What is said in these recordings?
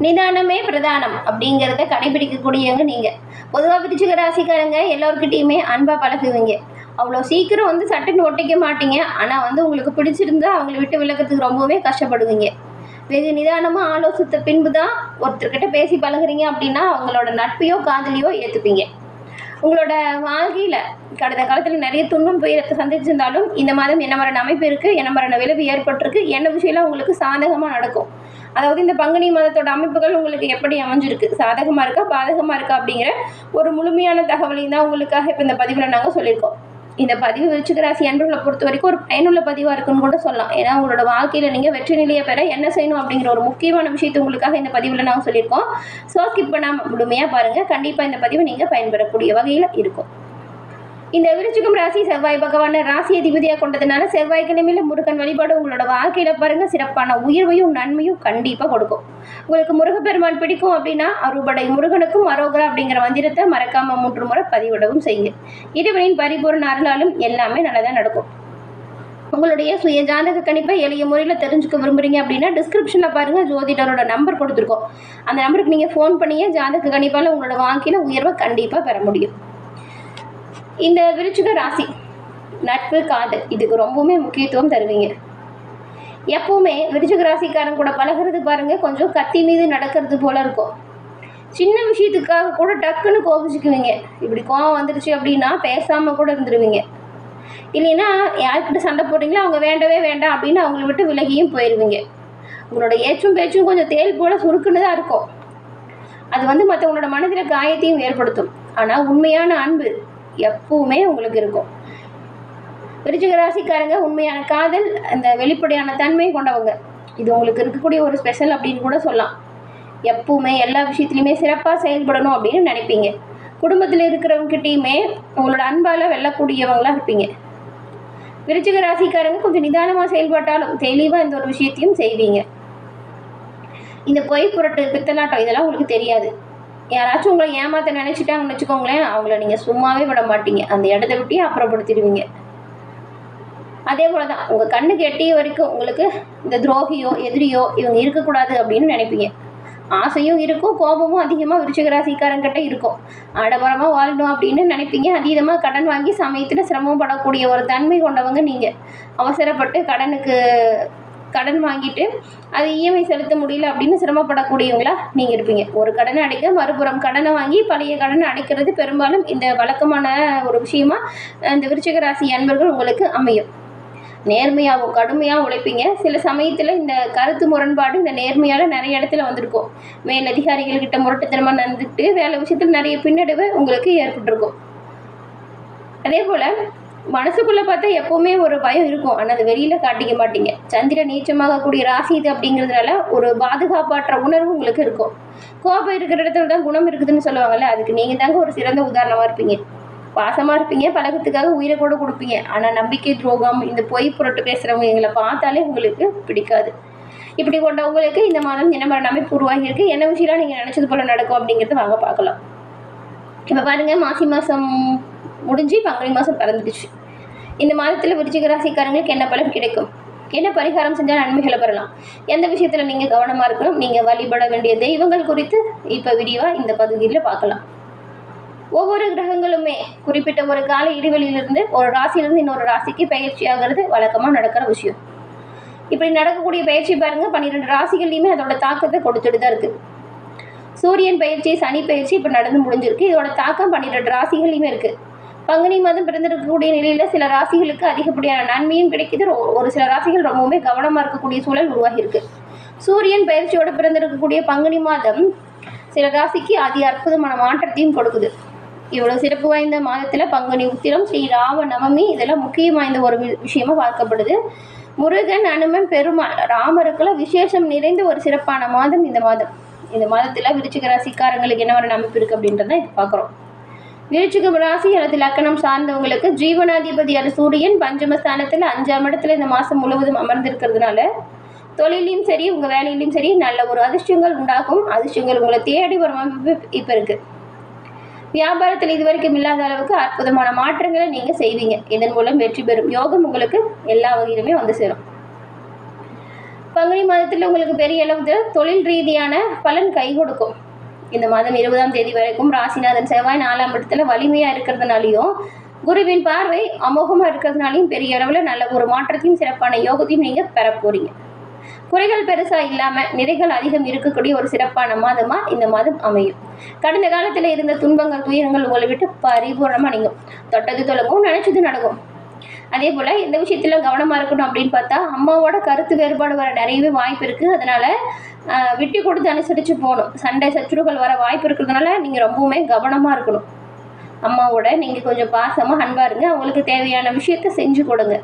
நிதானமே பிரதானம் அப்படிங்கிறத கடைபிடிக்கக்கூடியவங்க நீங்கள். பொதுவாக விருச்சிக ராசிக்காரங்க எல்லோருக்கிட்டையுமே அன்பாக பழகுவீங்க. அவ்வளோ சீக்கிரம் வந்து சட்டுன்னு ஒட்டிக்க மாட்டீங்க. ஆனால் வந்து உங்களுக்கு பிடிச்சிருந்தா அவங்கள விட்டு விலகிறதுக்கு ரொம்பவே கஷ்டப்படுவீங்க. வெகு நிதானமாக ஆலோசித்த பின்பு தான் ஒருத்தர்கிட்ட பேசி பழகுறீங்க அப்படின்னா அவங்களோட நட்பையோ காதலியோ ஏற்றுப்பீங்க. உங்களோட வாழ்க்கையில் கடந்த காலத்தில் நிறைய துன்பம் துயரத்தை சந்திச்சிருந்தாலும் இந்த மாதம் என்ன மரண அமைப்பு இருக்குது, என்ன மரண விளைவு ஏற்பட்டிருக்கு, என்ன விஷயம்லாம் உங்களுக்கு சாதகமாக நடக்கும். அதாவது இந்த பங்குனி மாதத்தோட அமைப்புகள் உங்களுக்கு எப்படி அமைஞ்சிருக்கு, சாதகமாக இருக்கா பாதகமாக இருக்கா அப்படிங்கிற ஒரு முழுமையான தகவலையும் தான் உங்களுக்காக இப்போ இந்த பதிவில் நாங்கள் சொல்லியிருக்கோம். இந்த பதிவு விருச்சிக ராசி அன்பர்களை பொறுத்த வரைக்கும் ஒரு பயனுள்ள பதிவாக இருக்குன்னு கூட சொல்லலாம். ஏன்னா உங்களோட வாழ்க்கையில் நீங்கள் வெற்றி நிலையை பெற என்ன செய்யணும் அப்படிங்கிற ஒரு முக்கியமான விஷயத்தை உங்களுக்காக இந்த பதிவில் நாங்கள் சொல்லியிருக்கோம். ஸோ ஸ்கிப் பண்ணாமல் முழுமையாக பாருங்கள். கண்டிப்பாக இந்த பதிவை நீங்கள் பயன்பெறக்கூடிய வகையில் இருக்கும். இந்த விருச்சிகம் ராசி செவ்வாய் பகவான ராசி அதிபதியாக கொண்டதுனால செவ்வாய்க்கிழமையில முருகன் வழிபாடு உங்களோட வாழ்க்கையில பாருங்க சிறப்பான உயர்வையும் நன்மையும் கண்டிப்பாக கொடுக்கும். உங்களுக்கு முருகப்பெருமான் பிடிக்கும் அப்படின்னா அறுபடை முருகனுக்கும் அரோகரா அப்படிங்கிற மந்திரத்தை மறக்காம 3 முறை பதிவிடவும் செய்யுங்க. இறைவனின் பரிபூர்ண அருளாலும் எல்லாமே நல்லதாக நடக்கும். உங்களுடைய சுய ஜாதக கணிப்பை எளிய முறையில் தெரிஞ்சுக்க விரும்புறீங்க அப்படின்னா டிஸ்கிரிப்ஷனில் பாருங்கள் ஜோதிடரோட நம்பர் கொடுத்துருக்கோம். அந்த நம்பருக்கு நீங்கள் ஃபோன் பண்ணியே ஜாதக கணிப்பால் உங்களோட வாழ்க்கையில் உயர்வை கண்டிப்பாக பெற முடியும். இந்த விருச்சிக ராசி நட்பு காதல் இதுக்கு ரொம்பவுமே முக்கியத்துவம் தருவீங்க. எப்பவுமே விருச்சிக ராசிக்காரன் கூட பழகிறது பாருங்க கொஞ்சம் கத்தி மீது நடக்கிறது போல இருக்கும். சின்ன விஷயத்துக்காக கூட டக்குன்னு கோபிச்சுக்குவீங்க. இப்படி கோபம் வந்துருச்சு அப்படின்னா பேசாம கூட இருந்துருவீங்க. இல்லைன்னா யார்கிட்ட சண்டை போடுறீங்களோ அவங்க வேண்டவே வேண்டாம் அப்படின்னு அவங்கள விட்டு விலகியும் போயிடுவீங்க. உங்களோட ஏச்சும் பேச்சும் கொஞ்சம் தேல் போல சுருக்குன்னு தான் இருக்கும். அது வந்து மற்றவங்களோட மனதில் காயத்தையும் ஏற்படுத்தும். ஆனால் உண்மையான அன்பு எப்பவுமே உங்களுக்கு இருக்கும். விருச்சிக ராசிக்காரங்க உண்மையான காதல் அந்த வெளிப்படையான தன்மை கொண்டவங்க. இது உங்களுக்கு இருக்கக்கூடிய ஒரு ஸ்பெஷல் அப்படின்னு கூட சொல்லலாம். எப்பவுமே எல்லா விஷயத்துலையுமே சிறப்பாக செயல்படணும் அப்படின்னு நினைப்பீங்க. குடும்பத்தில் இருக்கிறவங்ககிட்டையுமே உங்களோட அன்பால் வெல்லக்கூடியவங்களாக இருப்பீங்க. விருச்சிக ராசிக்காரங்க கொஞ்சம் நிதானமாக செயல்பட்டாலும் தெளிவாக இந்த ஒரு விஷயத்தையும் செய்வீங்க. இந்த பொய் புரட்டு பித்தலாட்டம் இதெல்லாம் உங்களுக்கு தெரியாது. யாராச்சும் உங்களை ஏமாற்ற நினச்சிட்டாங்கன்னு வச்சுக்கோங்களேன், அவங்கள நீங்கள் சும்மாவே விட மாட்டீங்க. அந்த இடத்த விட்டே அப்புறப்படுத்திடுவீங்க. அதே போல் தான் உங்கள் கண்ணுக்கு எட்டிய வரைக்கும் உங்களுக்கு இந்த துரோகியோ எதிரியோ இவங்க இருக்கக்கூடாது அப்படின்னு நினைப்பீங்க. ஆசையும் இருக்கும், கோபமும் அதிகமாக விருச்சிக ராசிக்காரங்கிட்ட இருக்கும். ஆடம்பரமாக வாழணும் அப்படின்னு நினைப்பீங்க. அதீதமாக கடன் வாங்கி சமயத்தில் சிரமப்படக்கூடிய ஒரு தன்மை கொண்டவங்க நீங்கள். அவசரப்பட்டு கடன் வாங்கிட்டு அது இஎம்ஐ செலுத்த முடியல அப்படின்னு சிரமப்படக்கூடியவங்களா நீங்கள் இருப்பீங்க. ஒரு கடனை அடைக்க மறுபுறம் கடனை வாங்கி பழைய கடனை அடைக்கிறது பெரும்பாலும் இந்த வழக்கமான ஒரு விஷயமா இந்த விருச்சிக ராசி அன்பர்கள் உங்களுக்கு அமையும். நேர்மையாகவும் கடுமையாக உழைப்பீங்க. சில சமயத்தில் இந்த கருத்து முரண்பாடு இந்த நேர்மையால் நிறைய இடத்துல வந்திருக்கும். மேலதிகாரிகள்கிட்ட முரட்டுத்தனமாக நடந்துக்கிட்டு வேலை விஷயத்தில் நிறைய பின்னடைவு உங்களுக்கு ஏற்பட்டிருக்கும். அதே போல் மனசுக்குள்ளே பார்த்தா எப்போவுமே ஒரு பயம் இருக்கும். ஆனால் அது வெளியில் காட்டிக்க மாட்டீங்க. சந்திரன் நீச்சமாகக்கூடிய ராசி இது அப்படிங்கிறதுனால ஒரு பாதுகாப்பாற்ற உணர்வு உங்களுக்கு இருக்கும். கோபம் இருக்கிற இடத்துல தான் குணம் இருக்குதுன்னு சொல்லுவாங்கள்ல, அதுக்கு நீங்கள் தாங்க ஒரு சிறந்த உதாரணமாக இருப்பீங்க. பாசமாக இருப்பீங்க, பழக்கத்துக்காக உயிரை கூட கொடுப்பீங்க. ஆனால் நம்பிக்கை துரோகம் இந்த பொய் புரட்டு பேசுகிறவங்க எங்களை பார்த்தாலே உங்களுக்கு பிடிக்காது. இப்படி கொண்ட உங்களுக்கு இந்த மாதம் என்ன மாதிரி அமைப்பு உருவாகியிருக்கு, என்ன விஷயம்லாம் நீங்கள் நினச்சது போல் நடக்கும் அப்படிங்கிறத வாங்க பார்க்கலாம். இப்போ பாருங்கள், மாசி மாதம் முடிஞ்சு பங்குனி மாதம் பிறந்துடுச்சு. இந்த மாதத்தில் விருச்சிக ராசிக்காரங்களுக்கு என்ன பலன் கிடைக்கும், என்ன பரிகாரம் செஞ்சால் நன்மைகளை பெறலாம், எந்த விஷயத்தில் நீங்கள் கவனமாக இருக்கணும், நீங்கள் வழிபட வேண்டிய தெய்வங்கள் குறித்து இப்போ விரிவாக இந்த பகுதியில் பார்க்கலாம். ஒவ்வொரு கிரகங்களுமே குறிப்பிட்ட ஒரு கால இடைவெளியிலிருந்து ஒரு ராசியிலிருந்து இன்னொரு ராசிக்கு பயிற்சி ஆகிறது வழக்கமாக நடக்கிற விஷயம். இப்படி நடக்கக்கூடிய பயிற்சி பாருங்கள் 12 ராசிகள்லையுமே அதோட தாக்கத்தை கொடுத்துட்டு தான் இருக்குது. சூரியன் பயிற்சி, சனி பயிற்சி இப்போ நடந்து முடிஞ்சிருக்கு. இதோட தாக்கம் 12 ராசிகள்லையுமே இருக்குது. பங்குனி மாதம் பிறந்திருக்கக்கூடிய நிலையில் சில ராசிகளுக்கு அதிகப்படியான நன்மையும் கிடைக்குது. ஒரு சில ராசிகள் ரொம்பவுமே கவனமாக இருக்கக்கூடிய சூழல் உருவாகியிருக்கு. சூரியன் பயிற்சியோடு பிறந்திருக்கக்கூடிய பங்குனி மாதம் சில ராசிக்கு அதி அற்புதமான மாற்றத்தையும் கொடுக்குது. இவ்வளோ சிறப்பு வாய்ந்த மாதத்தில் பங்குனி உத்திரம், ஸ்ரீ ராம நவமி இதெல்லாம் முக்கியம் வாய்ந்த ஒரு விஷயமா பார்க்கப்படுது. முருகன், அனுமன், பெருமாள், ராமருக்கெல்லாம் விசேஷம் நிறைந்த ஒரு சிறப்பான மாதம் இந்த மாதம். இந்த மாதத்தில் விருச்சிக ராசிக்காரங்களுக்கு என்ன ஒரு அமைப்பு இருக்குது அப்படின்றத இது பார்க்குறோம். விருச்சிக ராசி அல்லது லக்கணம் சார்ந்தவங்களுக்கு ஜீவனாதிபதியான சூரியன் பஞ்சமஸ்தானத்தில் 5ஆம் இடத்துல இந்த மாதம் முழுவதும் அமர்ந்திருக்கிறதுனால தொழிலையும் சரி உங்கள் வேலையிலையும் சரி நல்ல ஒரு அதிர்ஷ்டங்கள் உண்டாகும். அதிர்ஷ்டங்கள் உங்களை தேடி வரும் அமைப்பு இப்போ இருக்குது. வியாபாரத்தில் இதுவரைக்கும் இல்லாத அளவுக்கு அற்புதமான மாற்றங்களை நீங்கள் செய்வீங்க. இதன் மூலம் வெற்றி பெறும் யோகம் உங்களுக்கு எல்லா வகையிலுமே வந்து சேரும். பங்குனி மாதத்தில் உங்களுக்கு பெரிய அளவு தொழில் ரீதியான பலன் கை கொடுக்கும். இந்த மாதம் 20ஆம் தேதி வரைக்கும் ராசிநாதன் செவ்வாய் 4ஆம் இடத்துல வலிமையாக இருக்கிறதுனாலையும் குருவின் பார்வை அமோகமாக இருக்கிறதுனாலையும் பெரிய அளவில் நல்ல ஒரு மாற்றத்தையும் சிறப்பான யோகத்தையும் நீங்கள் பெற போறீங்க. குறைகள் பெருசா இல்லாம நிறைகள் அதிகம் இருக்கக்கூடிய ஒரு சிறப்பான மாதமா இந்த மாதம் அமையும். கடந்த காலத்துல இருந்த துன்பங்கள் துயரங்கள் உங்களை விட்டு பரிபூர்ணமா நீங்கும். தொட்டது தொலங்கும், நினைச்சது நடக்கும். அதே போல இந்த விஷயத்துல கவனமா இருக்கணும் அப்படின்னு பார்த்தா அம்மாவோட கருத்து வேறுபாடு வர நிறையவே வாய்ப்பு இருக்கு. அதனால விட்டு கொடுத்து அனுசரிச்சு போகணும். சண்டை சச்சுறுகள் வர வாய்ப்பு இருக்கிறதுனால நீங்க ரொம்பவுமே கவனமா இருக்கணும். அம்மாவோட நீங்க கொஞ்சம் பாசமா அன்பா இருங்க. அவங்களுக்கு தேவையான விஷயத்த செஞ்சு கொடுங்க.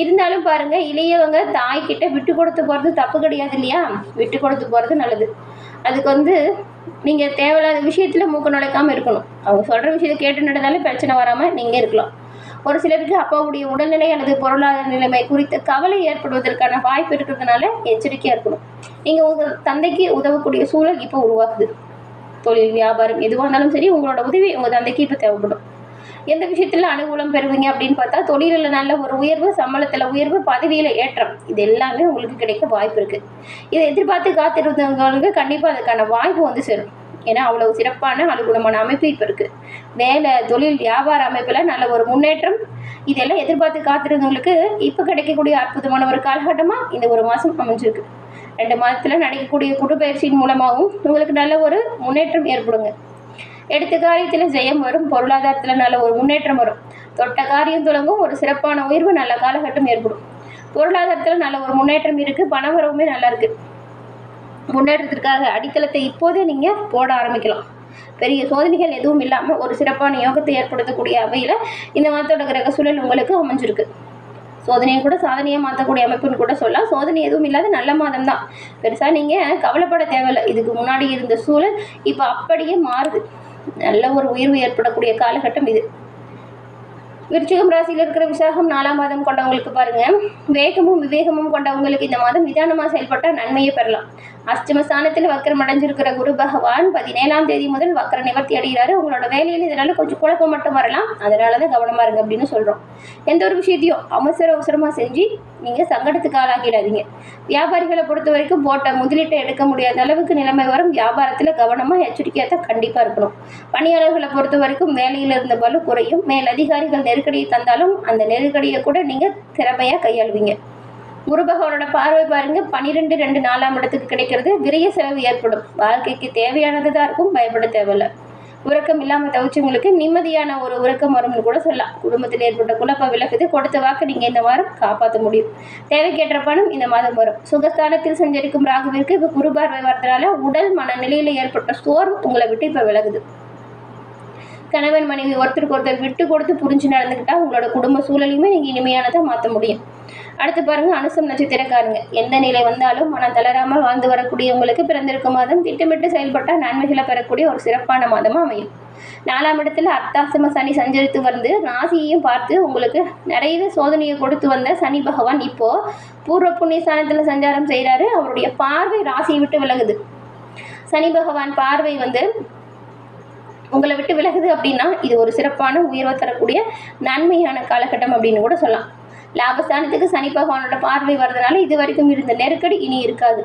இருந்தாலும் பாருங்க, இளையவங்க தாய்கிட்ட விட்டு கொடுத்து போறது தப்பு கிடையாது இல்லையா? விட்டு கொடுத்து போறது நல்லது. அதுக்கு நீங்க தேவையில்லாத விஷயத்துல மூக்க நுழைக்காம இருக்கணும். அவங்க சொல்ற விஷயத்தை கேட்டு நடந்தாலும் பிரச்சனை வராம நீங்க இருக்கலாம். ஒரு சிலருக்கு அப்பாவுடைய உடல்நிலை அல்லது பொருளாதார நிலைமை குறித்த கவலை ஏற்படுவதற்கான வாய்ப்பு இருக்கிறதுனால எச்சரிக்கையா இருக்கணும். நீங்க உங்க தந்தைக்கு உதவக்கூடிய சூழல் இப்போ உருவாக்குது. தொழில் வியாபாரம் எதுவாக இருந்தாலும் சரி, உங்களோட உதவி உங்க தந்தைக்கு இப்போ தேவைப்படும். எந்த விஷயத்துல அனுகூலம் பெறுவீங்க அப்படின்னு பார்த்தா தொழிலில் நல்ல ஒரு உயர்வு, சம்பளத்தில் உயர்வு, பதவியில் ஏற்றம், இது எல்லாமே உங்களுக்கு கிடைக்க வாய்ப்பு இருக்கு. இதை எதிர்பார்த்து காத்திருந்தவங்களுக்கு கண்டிப்பாக அதுக்கான வாய்ப்பு சேரும். ஏன்னா அவ்வளவு சிறப்பான அனுகூலமான அமைப்பு இப்போ இருக்கு. வேலை, தொழில், வியாபார அமைப்பில் நல்ல ஒரு முன்னேற்றம், இதெல்லாம் எதிர்பார்த்து காத்திருந்தவங்களுக்கு இப்போ கிடைக்கக்கூடிய அற்புதமான ஒரு காலகட்டமாக இந்த ஒரு மாதம் அமைஞ்சிருக்கு. 2 மாதத்தில் நடக்கக்கூடிய குடும்பயிற்சியின் மூலமாகவும் உங்களுக்கு நல்ல ஒரு முன்னேற்றம் ஏற்படுங்க. எடுத்த காரியத்தில் ஜெயம் வரும். பொருளாதாரத்தில் நல்ல ஒரு முன்னேற்றம் வரும். தொட்ட காரியம் தொடங்கும். ஒரு சிறப்பான உயர்வு, நல்ல காலகட்டம் ஏற்படும். பொருளாதாரத்தில் நல்ல ஒரு முன்னேற்றம் இருக்குது. பண வரவுமே நல்லா இருக்குது. முன்னேற்றத்திற்காக அடித்தளத்தை இப்போதே நீங்கள் போட ஆரம்பிக்கலாம். பெரிய சோதனைகள் எதுவும் இல்லாமல் ஒரு சிறப்பான யோகத்தை ஏற்படுத்தக்கூடிய வகையில் இந்த மாதத்தோட கிரக சூழல் உங்களுக்கு அமைஞ்சிருக்கு. சோதனையை கூட சாதனையை மாற்றக்கூடிய அமைப்புன்னு கூட சொல்லலாம். சோதனை எதுவும் இல்லாத நல்ல மாதம் தான். பெருசாக நீங்கள் கவலைப்பட தேவையில்லை. இதுக்கு முன்னாடி இருந்த சூழல் இப்போ அப்படியே மாறுது. நல்ல ஒரு உயர்வு ஏற்படக்கூடிய காலகட்டம் இது. விருச்சிகம் ராசியில் இருக்கிற விசாகம் 4ஆம் மாதம் கொண்டவங்களுக்கு பாருங்க, வேகமும் விவேகமும் கொண்டவங்களுக்கு இந்த மாதம் நிதானமாக செயல்பட்டால் நன்மையை பெறலாம். அஷ்டம ஸ்தானத்தில் வக்கரம் அடைஞ்சிருக்கிற குரு பகவான் 17ஆம் தேதி முதல் வக்கர நிவர்த்தி அடைகிறாரு. உங்களோட வேலையில் இதனால கொஞ்சம் குழப்பம் மட்டும் வரலாம். அதனால தான் கவனமா இருங்க அப்படின்னு சொல்றோம். எந்த ஒரு விஷயத்தையும் அவசரமா செஞ்சு நீங்க சங்கடத்துக்கு ஆளாகிடாதீங்க. வியாபாரிகளை பொறுத்த வரைக்கும் போட்ட முதலீட்டை எடுக்க முடியாத அளவுக்கு நிலைமை வரும். வியாபாரத்துல கவனமா எச்சரிக்கையாக தான் கண்டிப்பா இருக்கணும். பணியாளர்களை பொறுத்த வரைக்கும் வேலையில இருந்த பலு குறையும். மேல் அதிகாரிகள் நெருக்கடியை தந்தாலும் அந்த நெருக்கடியை கூட நீங்க திறமையா கையாளுவீங்க. குரு பகவானோட பார்வை பாருங்க, 12, 4ஆம் இடத்துக்கு கிடைக்கிறது. விரைய செலவு ஏற்படும். வாழ்க்கைக்கு தேவையானது தான் இருக்கும், பயப்பட தேவையில்லை. உறக்கம் இல்லாமல் தவிச்சவங்களுக்கு நிம்மதியான ஒரு உறக்கம் வரும்னு கூட சொல்லலாம். குடும்பத்தில் ஏற்பட்ட குழப்பம் விலகுது. கொடுத்த வாக்கு நீங்கள் இந்த வாரம் காப்பாற்ற முடியும். தேவைக்கேற்ற பணம் இந்த மாதம் வரும். சுகஸ்தானத்தில் சஞ்சரிக்கும் ராகுவிற்கு இப்போ குரு பார்வை வரதுனால உடல் மனநிலையில் ஏற்பட்ட சோர்வு உங்களை விட்டு இப்போ விலகுது. கணவன் மனைவி ஒருத்தருக்கு ஒருத்தர் விட்டு கொடுத்து புரிஞ்சு நடந்துக்கிட்டா உங்களோட குடும்ப சூழலையுமே நீங்கள் இனிமையானதை மாற்ற முடியும். அடுத்து பாருங்க, அனுசம் நட்சத்திரக்காரங்க. எந்த நிலை வந்தாலும் மனம் தளராமல் வாழ்ந்து வரக்கூடியவங்களுக்கு பிறந்திருக்கும் மாதம் திட்டமிட்டு செயல்பட்டால் நன்மைகளை பெறக்கூடிய ஒரு சிறப்பான மாதமாக அமையும். 4ஆம் இடத்துல அர்த்தாசிரம சனி சஞ்சரித்து வந்து ராசியையும் பார்த்து உங்களுக்கு நிறைய சோதனையை கொடுத்து வந்த சனி பகவான் இப்போ பூர்வ புண்ணிய ஸ்தானத்தில் சஞ்சாரம் செய்கிறாரு. அவருடைய பார்வை ராசியை விட்டு விலகுது. சனி பகவான் பார்வை உங்களை விட்டு விலகுது அப்படின்னா இது ஒரு சிறப்பான உயர்வை தரக்கூடிய நன்மையான காலகட்டம் அப்படின்னு கூட சொல்லலாம். லாபஸ்தானத்துக்கு சனி பகவானோட பார்வை வர்றதுனால இது வரைக்கும் இருந்த நெருக்கடி இனி இருக்காது.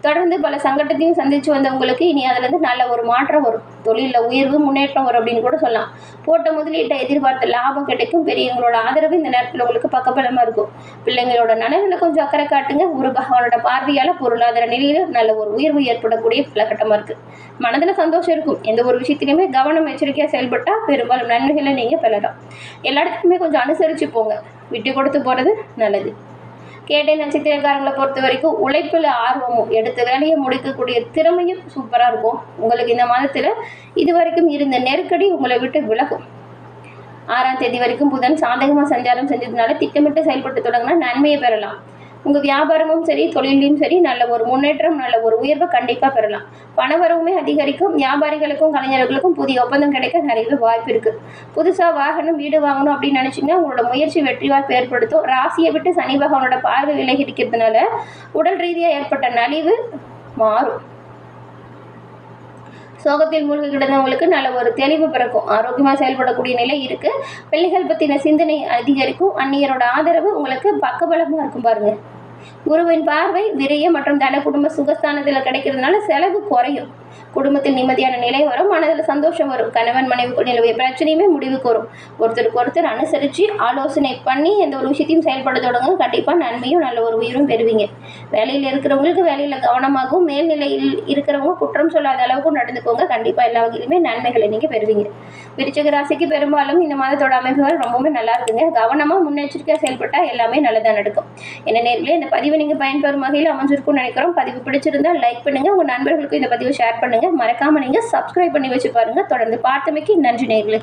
தொடர்ந்து பல சங்கடத்தையும் சந்திச்சு வந்தவங்களுக்கு இனி அதுலேருந்து நல்ல ஒரு மாற்றம் வரும். தொழிலில் உயர்வு, முன்னேற்றம் வரும் அப்படின்னு கூட சொல்லலாம். போட்ட முதலீட்டை எதிர்பார்த்த லாபம் கிடைக்கும். பெரியவங்களோட ஆதரவு இந்த நேரத்தில் உங்களுக்கு பக்கபலமாக இருக்கும். பிள்ளைங்களோட நலனில் கொஞ்சம் அக்கறை காட்டுங்க. குரு பகவானோட பார்வையால் பொருளாதார நிலையில் நல்ல ஒரு உயர்வு ஏற்படக்கூடிய காலகட்டமாக இருக்குது. மனதில் சந்தோஷம் இருக்கும். எந்த ஒரு விஷயத்திலையுமே கவனம் எச்சரிக்கையாக செயல்பட்டால் பெரும்பாலும் நன்மைகளை நீங்கள் பெறலாம். எல்லா இடத்துக்குமே கொஞ்சம் அனுசரித்து போங்க. விட்டு கொடுத்து போகிறது நல்லது. கேட்டை நட்சத்திரக்காரங்களை பொறுத்த வரைக்கும் உழைப்பில் ஆர்வமும் எடுத்த வேலையை முடிக்கக்கூடிய திறமையும் சூப்பராக இருக்கும். உங்களுக்கு இந்த மாதத்தில் இது வரைக்கும் இருந்த நெருக்கடி உங்களை விட்டு விலகும். 6ஆம் தேதி வரைக்கும் புதன் சாதகமாக சஞ்சாரம் செஞ்சதுனால திட்டமிட்டு செயல்பட்டு தொடங்கினா நன்மையை பெறலாம். உங்கள் வியாபாரமும் சரி, தொழிலையும் சரி நல்ல ஒரு முன்னேற்றம், நல்ல ஒரு உயர்வை கண்டிப்பாக பெறலாம். பணவரவுமே அதிகரிக்கும். வியாபாரிகளுக்கும் கலைஞர்களுக்கும் புதிய ஒப்பந்தம் கிடைக்க நிறைய வாய்ப்பு இருக்குது. புதுசாக வாகனம், வீடு வாங்கணும் அப்படின்னு நினச்சிங்கன்னா உங்களோட முயற்சி வெற்றி வாய்ப்பு ஏற்படுத்தும். ராசியை விட்டு சனி பகவானோட பார்வை விலகி இருக்கிறதுனால உடல் ரீதியாக ஏற்பட்ட நலிவு மாறும். சோகத்தில் மூழ்கி கிடந்தவங்களுக்கு நல்ல ஒரு தெளிவு பிறக்கும். ஆரோக்கியமாக செயல்படக்கூடிய நிலை இருக்குது. பிள்ளைகள் பற்றின சிந்தனை அதிகரிக்கும். அந்நியரோட ஆதரவு உங்களுக்கு பக்கபலமாக இருக்கும் பாருங்கள். குருவின் பார்வை விரயம் மற்றும் தன குடும்ப சுகஸ்தானத்தில் கிடைக்கிறதுனால செலவு குறையும். குடும்பத்தில் நிம்மதியான நிலை வரும். மனதில் சந்தோஷம் வரும். கணவன் மனைவி நிலவிய பிரச்சனையுமே முடிவுக்கு வரும். ஒருத்தருக்கு ஒருத்தர் அனுசரித்து ஆலோசனை பண்ணி எந்த ஒரு விஷயத்தையும் செயல்பட தொடங்க. கண்டிப்பாக நன்மையும் நல்ல ஒரு உயிரும் பெறுவீங்க. வேலையில் இருக்கிறவங்களுக்கு வேலையில் கவனமாகவும், மேல்நிலையில் இருக்கிறவங்க குற்றம் சொல்லாத அளவுக்கு நடந்துக்கோங்க. கண்டிப்பாக எல்லா வகையிலுமே நன்மைகளை நீங்கள் பெறுவீங்க. விருச்சிக ராசிக்கு பெரும்பாலும் இந்த மாதத்தோட அமைப்புகள் ரொம்பவே நல்லா இருக்குங்க. கவனமாக முன்னெச்சரிக்கையாக செயல்பட்டால் எல்லாமே நல்லதாக நடக்கும். என்ன நேர்களே, இந்த பதிவை நீங்கள் பயன்பெறும் வகையில் அமைஞ்சிருக்கும்னு நினைக்கிறோம். பதிவு பிடிச்சிருந்தால் லைக் பண்ணுங்கள். உங்கள் நண்பர்களுக்கும் இந்த பதிவை ஷேர் பண்ணுங்கள். மறக்காமல் நீங்கள் சப்ஸ்கிரைப் பண்ணி வச்சு பாருங்கள். தொடர்ந்து பார்த்தமைக்கு நன்றி நேர்களே.